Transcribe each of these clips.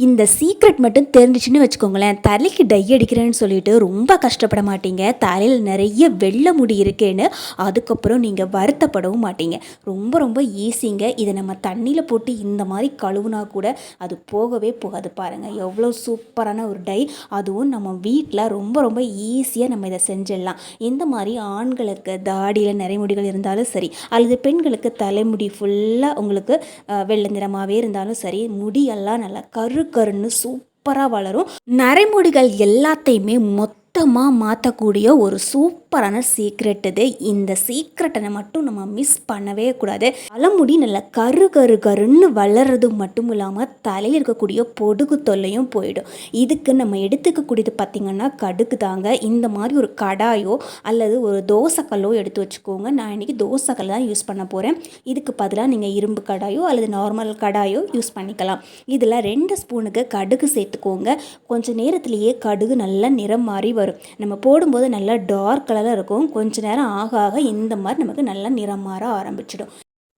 இந்த சீக்ரெட் மட்டும் தெரிஞ்சிச்சுன்னு வச்சுக்கோங்களேன், தலைக்கு டை அடிக்கிறேன்னு சொல்லிட்டு ரொம்ப கஷ்டப்பட மாட்டீங்க. தலையில் நிறைய வெள்ளை முடி இருக்கேன்னு அதுக்கப்புறம் நீங்கள் வருத்தப்படவும் மாட்டீங்க. ரொம்ப ரொம்ப ஈஸிங்க. இதை நம்ம தண்ணியில் போட்டு இந்த மாதிரி கழுவுனா கூட அது போகவே போகாது. பாருங்கள் எவ்வளோ சூப்பரான ஒரு டை. அதுவும் நம்ம வீட்டில் ரொம்ப ரொம்ப ஈஸியாக நம்ம இதை செஞ்சிடலாம். இந்த மாதிரி ஆண்களுக்கு தாடியில் நிறைய முடிகள் இருந்தாலும் சரி, அல்லது பெண்களுக்கு தலைமுடி ஃபுல்லாக உங்களுக்கு வெள்ளை நிறமாகவே இருந்தாலும் சரி, முடியெல்லாம் நல்லா கருன்னு சூப்பராக வளரும். நரைமுடிகள் எல்லாத்தையுமே மொத்தமாக மாற்றக்கூடிய ஒரு சூப்பரான சீக்ரெட் இது. இந்த சீக்ரெட்டை மட்டும் நம்ம மிஸ் பண்ணவே கூடாது. தலைமுடி நல்லா கருன்னு வளர்றது மட்டும் இல்லாமல் தலையில் இருக்கக்கூடிய பொடுகு தொல்லையும் போயிடும். இதுக்கு நம்ம எடுத்துக்கக்கூடியது பார்த்திங்கன்னா கடுகு தாங்க. இந்த மாதிரி ஒரு கடாயோ அல்லது ஒரு தோசைக்கல்லோ எடுத்து வச்சுக்கோங்க. நான் இன்றைக்கி தோசைக்கல் தான் யூஸ் பண்ண போகிறேன். இதுக்கு பதிலாக நீங்கள் இரும்பு கடாயோ அல்லது நார்மல் கடாயோ யூஸ் பண்ணிக்கலாம். இதில் 2 ஸ்பூனுக்கு கடுகு சேர்த்துக்கோங்க. கொஞ்சம் நேரத்திலேயே கடுகு நல்லா நிறம் மாறி வரும். நம்ம போடும்போது நல்லா டார்க் கலராக இருக்கும். கொஞ்ச நேரம் ஆக ஆக இந்த மாதிரி நமக்கு நல்லா நிறம் மாற ஆரம்பிச்சிடும்.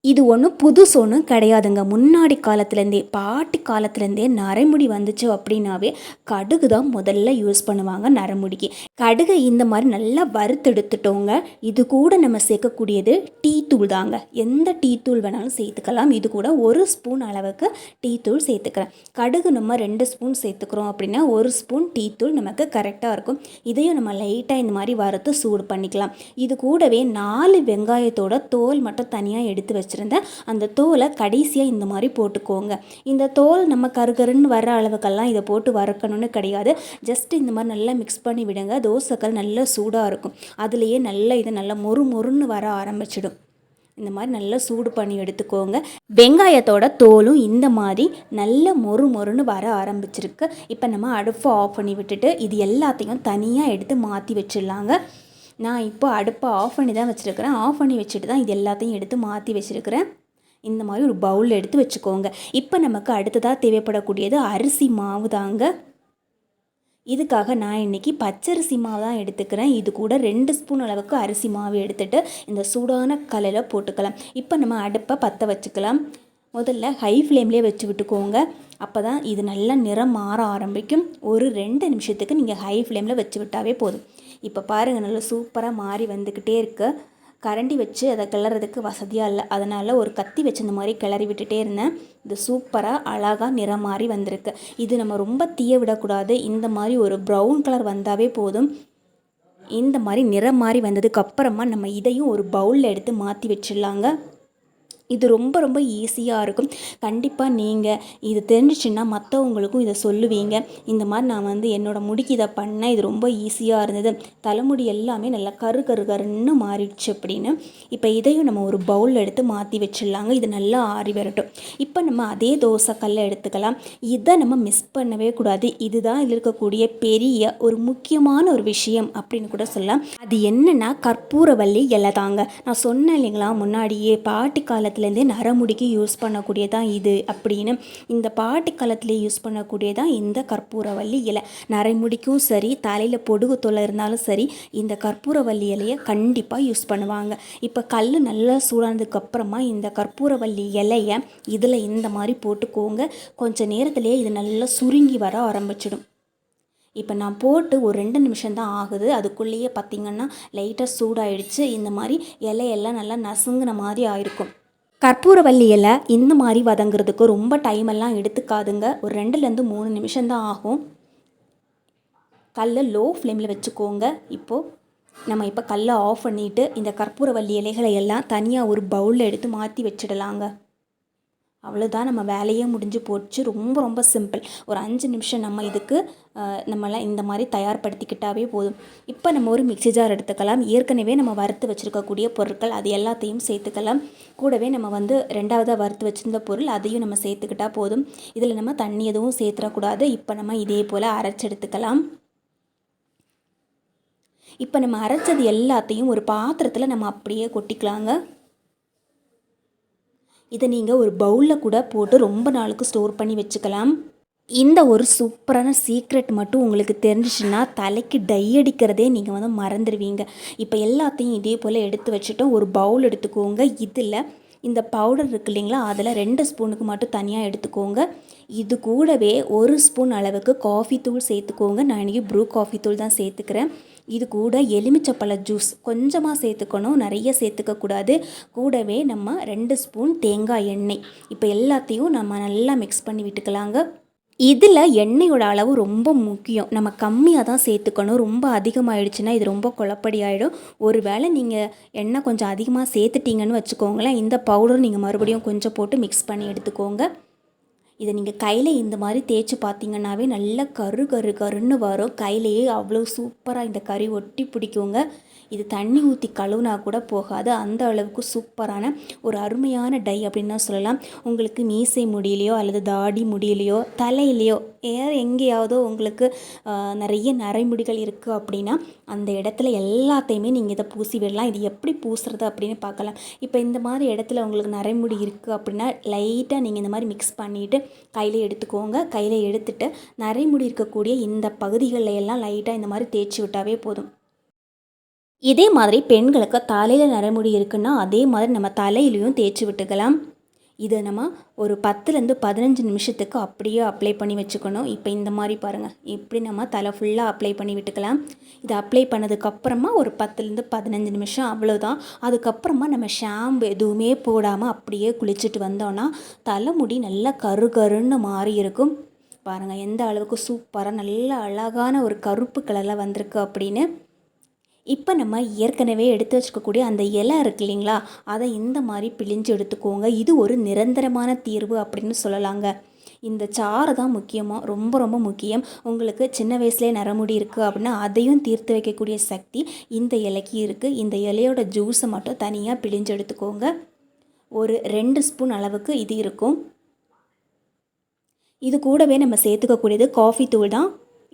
இது ஒன்றும் புதுசு ஒன்றும் கிடையாதுங்க. முன்னாடி காலத்துலேருந்தே, பாட்டி காலத்துலேருந்தே நரைமுடி வந்துச்சு அப்படின்னாவே கடுகு தான் முதல்ல யூஸ் பண்ணுவாங்க நரைமுடிக்கு. கடுகை இந்த மாதிரி நல்லா வறுத்தெடுத்துட்டோங்க. இது கூட நம்ம சேர்க்கக்கூடியது டீ தூள் தாங்க. எந்த டீ தூள் வேணாலும் சேர்த்துக்கலாம். இது கூட 1 ஸ்பூன் அளவுக்கு டீ தூள் சேர்த்துக்கிறேன். கடுகு நம்ம 2 ஸ்பூன் சேர்த்துக்கிறோம் அப்படின்னா 1 ஸ்பூன் டீ தூள் நமக்கு கரெக்டாக இருக்கும். இதையும் நம்ம லைட்டாக இந்த மாதிரி வறுத்து சூடு பண்ணிக்கலாம். இது கூடவே 4 வெங்காயத்தோட தோல் மட்டும் தனியாக எடுத்து வச்சிருந்தேன். அந்த தோலை கடைசியாக இந்த மாதிரி போட்டுக்கோங்க. இந்த தோல் நம்ம கருன்னு வர அளவுக்கெல்லாம் இதை போட்டு வறுக்கணும்னு கிடையாது. ஜஸ்ட் இந்த மாதிரி நல்லா மிக்ஸ் பண்ணி விடுங்க. தோசைக்கல் நல்லா சூடாக இருக்கும். அதுலேயே நல்லா இது நல்லா மொறுன்னு வர ஆரம்பிச்சிடும். இந்த மாதிரி நல்லா சூடு பண்ணி எடுத்துக்கோங்க. வெங்காயத்தோட தோலும் இந்த மாதிரி நல்ல மொறுன்னு வர ஆரம்பிச்சிருக்கு. இப்போ நம்ம அடுப்பை ஆஃப் பண்ணி விட்டுட்டு இது எல்லாத்தையும் தனியாக எடுத்து மாற்றி வச்சிடலாங்க. நான் இப்போ அடுப்பை ஆஃப் பண்ணி தான் வச்சுருக்கிறேன். ஆஃப் பண்ணி வச்சுட்டு தான் இது எல்லாத்தையும் எடுத்து மாற்றி வச்சுருக்கிறேன். இந்த மாதிரி ஒரு பவுல் எடுத்து வச்சுக்கோங்க. இப்போ நமக்கு அடுத்ததாக தேவைப்படக்கூடியது அரிசி மாவு தாங்க. இதுக்காக நான் இன்றைக்கி பச்சரிசி மாவு தான் எடுத்துக்கிறேன். இது கூட 2 ஸ்பூன் அளவுக்கு அரிசி மாவு எடுத்துகிட்டு இந்த சூடான கல்லில் போட்டுக்கலாம். இப்போ நம்ம அடுப்பை பற்ற வச்சுக்கலாம். முதல்ல ஹை ஃப்ளேம்லேயே வச்சு விட்டுக்கோங்க. அப்போ தான் இது நல்லா நிறம் மாற ஆரம்பிக்கும். ஒரு 2 நிமிஷத்துக்கு நீங்கள் ஹை ஃப்ளேமில் வச்சு விட்டாவே போதும். இப்போ பாருங்கள் நல்லா சூப்பராக மாறி வந்துக்கிட்டே இருக்கு. கரண்டி வச்சு அதை கிளறதுக்கு வசதியாக இல்லை, அதனால் ஒரு கத்தி வச்சு இந்த மாதிரி கிளறி விட்டுட்டே இருந்தேன். இது சூப்பராக அழகாக நிறம் மாறி வந்திருக்கு. இது நம்ம ரொம்ப தீய விடக்கூடாது. இந்த மாதிரி ஒரு ப்ரௌன் கலர் வந்தாவே போதும். இந்த மாதிரி நிறம் மாறி வந்ததுக்கப்புறமா நம்ம இதையும் ஒரு பவுலில் எடுத்து மாற்றி வச்சிடலாங்க. இது ரொம்ப ரொம்ப ஈஸியாக இருக்கும். கண்டிப்பாக நீங்கள் இது தெரிஞ்சிச்சுன்னா மற்றவங்களுக்கும் இதை சொல்லுவீங்க. இந்த மாதிரி நான் என்னோடய முடிக்கு இதை பண்ணேன், இது ரொம்ப ஈஸியாக இருந்தது, தலைமுடி எல்லாமே நல்லா கருன்னு மாறிடுச்சு அப்படின்னு. இப்போ இதையும் நம்ம ஒரு பவுலில் எடுத்து மாற்றி வச்சிடலாங்க. இது நல்லா ஆறி வரட்டும். இப்போ நம்ம அதே தோசைக்கல்லை எடுத்துக்கலாம். இதை நம்ம மிஸ் பண்ணவே கூடாது. இதுதான் இதில் இருக்கக்கூடிய பெரிய ஒரு முக்கியமான ஒரு விஷயம் அப்படின்னு கூட சொல்லலாம். அது என்னென்னா கற்பூரவள்ளி இலை தாங்க. நான் சொன்னேன் இல்லைங்களா முன்னாடியே, பாட்டி காலத்துலேருந்தே நரமுடிக்கு யூஸ் பண்ணக்கூடியதான் இது அப்படின்னு. இந்த பாட்டி காலத்திலே யூஸ் பண்ணக்கூடியதான் இந்த கற்பூரவள்ளி இலை. நரைமுடிக்கும் சரி, தலையில் பொடுகு தொல்லை இருந்தாலும் சரி, இந்த கற்பூரவள்ளி இலையை கண்டிப்பாக யூஸ் பண்ணுவாங்க. இப்போ கல் நல்லா சூடானதுக்கப்புறமா இந்த கற்பூரவள்ளி இலையை இதில் இந்த மாதிரி போட்டுக்கோங்க. கொஞ்சம் நேரத்திலே இது நல்லா சுருங்கி வர ஆரம்பிச்சிடும். இப்போ நான் போட்டு ஒரு 2 நிமிஷம் தான் ஆகுது. அதுக்குள்ளேயே பார்த்திங்கன்னா லைட்டாக சூடாயிடுச்சு. இந்த மாதிரி இலையெல்லாம் நல்லா நசுங்கின மாதிரி ஆயிருக்கும். கற்பூரவள்ளி இலை இந்த மாதிரி வதங்குறதுக்கு ரொம்ப டைமெல்லாம் எடுத்துக்காதுங்க. ஒரு 2லேருந்து 3 நிமிஷம் தான் ஆகும். கல்லை லோ ஃப்ளேமில் வச்சுக்கோங்க. நம்ம கல்லை ஆஃப் பண்ணிவிட்டு இந்த கற்பூரவள்ளி இலைகளை எல்லாம் தனியாக ஒரு பவுலில் எடுத்து மாற்றி வச்சிடலாங்க. அவ்வளோதான், நம்ம வேலையே முடிஞ்சு போச்சு. ரொம்ப ரொம்ப சிம்பிள். ஒரு 5 நிமிஷம் நம்ம இதுக்கு நம்மளாம் இந்த மாதிரி தயார்படுத்திக்கிட்டாவே போதும். இப்போ நம்ம ஒரு மிக்ஸி ஜார் எடுத்துக்கலாம். ஏற்கனவே நம்ம வறுத்து வச்சுருக்கக்கூடிய பொருட்கள் அது எல்லாத்தையும் சேர்த்துக்கலாம். கூடவே நம்ம 2வதாக வறுத்து வச்சுருந்த பொருள் அதையும் நம்ம சேர்த்துக்கிட்டால் போதும். இதில் நம்ம தண்ணி எதுவும் சேர்த்துடக்கூடாது. இப்போ நம்ம இதே போல் அரைச்சி எடுத்துக்கலாம். இப்போ நம்ம அரைச்சது எல்லாத்தையும் ஒரு பாத்திரத்தில் நம்ம அப்படியே கொட்டிக்கலாங்க. இதை நீங்கள் ஒரு பவுலில் கூட போட்டு ரொம்ப நாளுக்கு ஸ்டோர் பண்ணி வச்சுக்கலாம். இந்த ஒரு சூப்பரான சீக்ரெட் மட்டும் உங்களுக்கு தெரிஞ்சிச்சுன்னா தலைக்கு டை அடிக்கிறதே நீங்கள் மறந்துடுவீங்க. இப்போ எல்லாத்தையும் இதே போல் எடுத்து வச்சுட்டோம். ஒரு பவுல் எடுத்துக்கோங்க. இதில் இந்த பவுடர் இருக்கு இல்லைங்களா, அதில் 2 ஸ்பூனுக்கு மட்டும் தனியாக எடுத்துக்கோங்க. இது கூடவே 1 ஸ்பூன் அளவுக்கு காஃபி தூள் சேர்த்துக்கோங்க. நான் இன்றைக்கி ப்ரூ காஃபி தூள் தான் சேர்த்துக்கிறேன். இது கூட எலுமிச்சப்பழ ஜூஸ் கொஞ்சமாக சேர்த்துக்கணும், நிறைய சேர்த்துக்கக்கூடாது. கூடவே நம்ம 2 ஸ்பூன் தேங்காய் எண்ணெய். இப்போ எல்லாத்தையும் நம்ம நல்லா மிக்ஸ் பண்ணி விட்டுக்கலாங்க. இதில் எண்ணெயோட அளவு ரொம்ப முக்கியம். நம்ம கம்மியாக தான் சேர்த்துக்கணும். ரொம்ப அதிகமாகிடுச்சுன்னா இது ரொம்ப குழப்படி ஆகிடும். ஒரு வேளை நீங்கள் எண்ணெய் கொஞ்சம் அதிகமாக சேர்த்துட்டிங்கன்னு வச்சுக்கோங்களேன், இந்த பவுடர் நீங்கள் மறுபடியும் கொஞ்சம் போட்டு மிக்ஸ் பண்ணி எடுத்துக்கோங்க. இதை நீங்கள் கையில் இந்த மாதிரி தேய்ச்சி பார்த்தீங்கன்னாவே நல்லா கரு கரு கருன்னு வரும். கையிலேயே அவ்வளோ சூப்பராக இந்த கறி ஒட்டி பிடிக்குங்க. இது தண்ணி ஊற்றி கழுவுனா கூட போகாது, அந்த அளவுக்கு சூப்பரான ஒரு அருமையான டை அப்படின்னு தான் சொல்லலாம். உங்களுக்கு மீசை முடியிலையோ அல்லது தாடி முடியிலையோ தலையிலையோ வேறு எங்கேயாவதோ உங்களுக்கு நிறைய நரைமுடிகள் இருக்குது அப்படின்னா அந்த இடத்துல எல்லாத்தையுமே நீங்கள் இதை பூசி விடலாம். இது எப்படி பூசுறது அப்படின்னு பார்க்கலாம். இப்போ இந்த மாதிரி இடத்துல உங்களுக்கு நரைமுடி இருக்குது அப்படின்னா லைட்டாக நீங்கள் இந்த மாதிரி மிக்ஸ் பண்ணிவிட்டு கையில் எடுத்துக்கோங்க. கையில் எடுத்துகிட்டு நரைமுடி இருக்கக்கூடிய இந்த பகுதிகளில் எல்லாம் லைட்டாக இந்த மாதிரி தேய்ச்சி விட்டாவே போதும். இதே மாதிரி பெண்களுக்கு தலையில் நரைமுடி இருக்குன்னா அதே மாதிரி நம்ம தலையிலையும் தேய்ச்சி விட்டுக்கலாம். இதை நம்ம ஒரு 10லேருந்து 15 நிமிஷத்துக்கு அப்படியே அப்ளை பண்ணி வச்சுக்கணும். இப்போ இந்த மாதிரி பாருங்கள், இப்படி நம்ம தலை ஃபுல்லாக அப்ளை பண்ணி விட்டுக்கலாம். இதை அப்ளை பண்ணதுக்கப்புறமா ஒரு 10லேருந்து 15 நிமிஷம் அவ்வளோதான். அதுக்கப்புறமா நம்ம ஷாம்பு எதுவுமே போடாமல் அப்படியே குளிச்சுட்டு வந்தோன்னா தலைமுடி நல்லா கரு கருன்னு மாறி இருக்கும். பாருங்கள் எந்த அளவுக்கு சூப்பராக நல்ல அழகான ஒரு கருப்பு கலரில் வந்திருக்கு அப்படின்னு. இப்போ நம்ம ஏற்கனவே எடுத்து வச்சுக்கக்கூடிய அந்த இலை இருக்கு இல்லைங்களா, அதை இந்த மாதிரி பிழிஞ்சு எடுத்துக்கோங்க. இது ஒரு நிரந்தரமான தீர்வு அப்படின்னு சொல்லலாங்க. இந்த சாறு தான் முக்கியமாக ரொம்ப ரொம்ப முக்கியம். உங்களுக்கு சின்ன வயசுலேயே நரமுடி இருக்குது அப்படின்னா அதையும் தீர்த்து வைக்கக்கூடிய சக்தி இந்த இலைக்கு இருக்குது. இந்த இலையோட ஜூஸை மட்டும் தனியாக பிழிஞ்சு எடுத்துக்கோங்க. ஒரு 2 ஸ்பூன் அளவுக்கு இது இருக்கும். இது கூடவே நம்ம சேர்த்துக்கக்கூடியது காஃபி தூள் தான்.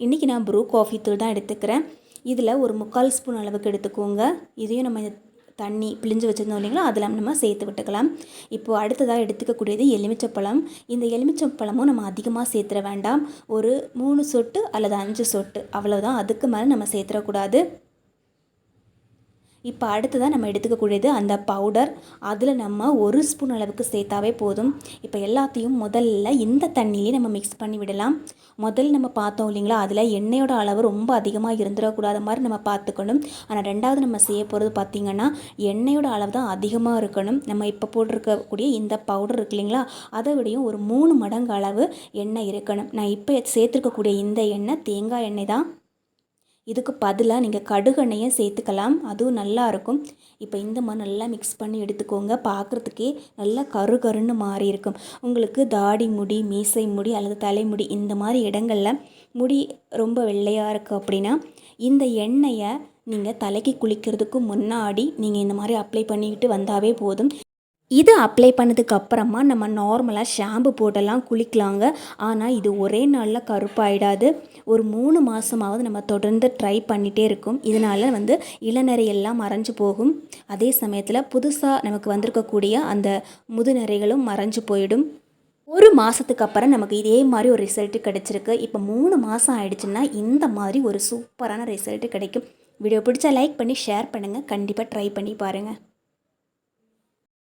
இன்றைக்கி நான் ப்ரூ காஃபி தூள் தான் எடுத்துக்கிறேன். இதில் ஒரு 3/4 ஸ்பூன் அளவுக்கு எடுத்துக்கோங்க. இதையும் நம்ம தண்ணி பிழிஞ்சு வச்சுருந்தோம் இல்லைங்களா, அதில் நம்ம சேர்த்து விட்டுக்கலாம். இப்போது அடுத்ததாக எடுத்துக்கக்கூடியது எலுமிச்சப்பழம். இந்த எலுமிச்சப்பழமும் நம்ம அதிகமாக சேர்த்துட வேண்டாம். ஒரு 3 சொட்டு அல்லது 5 சொட்டு அவ்வளோதான். அதுக்கு மேலே நம்ம சேர்த்துடக்கூடாது. இப்போ அடுத்ததாக நம்ம எடுத்துக்கக்கூடியது அந்த பவுடர். அதில் நம்ம 1 ஸ்பூன் அளவுக்கு சேர்த்தாவே போதும். இப்போ எல்லாத்தையும் முதல்ல இந்த தண்ணியிலே நம்ம மிக்ஸ் பண்ணி விடலாம். முதல்ல நம்ம பார்த்தோம் இல்லைங்களா, அதில் எண்ணெயோட அளவு ரொம்ப அதிகமாக இருந்துடக்கூடாத மாதிரி நம்ம பார்த்துக்கணும். ஆனால் 2வது நம்ம செய்ய போகிறது பார்த்திங்கன்னா எண்ணெயோட அளவு தான் அதிகமாக இருக்கணும். நம்ம இப்போ போட்டிருக்கக்கூடிய இந்த பவுடர் இருக்கு இல்லைங்களா, அதை விடையும் ஒரு 3 மடங்கு அளவு எண்ணெய் இருக்கணும். நான் இப்போ சேர்த்துருக்கக்கூடிய இந்த எண்ணெய் தேங்காய் எண்ணெய் தான். இதுக்கு பதிலாக நீங்கள் கடுகெண்ணெயை சேர்த்துக்கலாம், அதுவும் நல்லாயிருக்கும். இப்போ இந்த மாதிரி நல்லா மிக்ஸ் பண்ணி எடுத்துக்கோங்க. பார்க்குறதுக்கே நல்லா கரு கருன்னு மாறி இருக்கும். உங்களுக்கு தாடி முடி, மீசை முடி அல்லது தலைமுடி இந்த மாதிரி இடங்களில் முடி ரொம்ப வெள்ளையாக இருக்குது அப்படின்னா இந்த எண்ணெயை நீங்கள் தலைக்கு குளிக்கிறதுக்கு முன்னாடி நீங்கள் இந்த மாதிரி அப்ளை பண்ணிக்கிட்டு வந்தாவே போதும். இது அப்ளை பண்ணதுக்கு அப்புறமா நம்ம நார்மலாக ஷாம்பு போட்டெல்லாம் குளிக்கலாங்க. ஆனால் இது ஒரே நாளில் கருப்பாயிடாது. ஒரு 3 மாதமாவது நம்ம தொடர்ந்து ட்ரை பண்ணிகிட்டே இருக்கும். இதனால் இளநரையெல்லாம் மறைஞ்சு போகும். அதே சமயத்தில் புதுசாக நமக்கு வந்திருக்கக்கூடிய அந்த முதுநரைகளும் மறைஞ்சு போயிடும். 1 மாதத்துக்கு அப்புறம் நமக்கு இதே மாதிரி ஒரு ரிசல்ட்டு கிடச்சிருக்கு. இப்போ 3 மாதம் ஆயிடுச்சுன்னா இந்த மாதிரி ஒரு சூப்பரான ரிசல்ட்டு கிடைக்கும். வீடியோ பிடிச்சா லைக் பண்ணி ஷேர் பண்ணுங்கள். கண்டிப்பாக ட்ரை பண்ணி பாருங்கள்.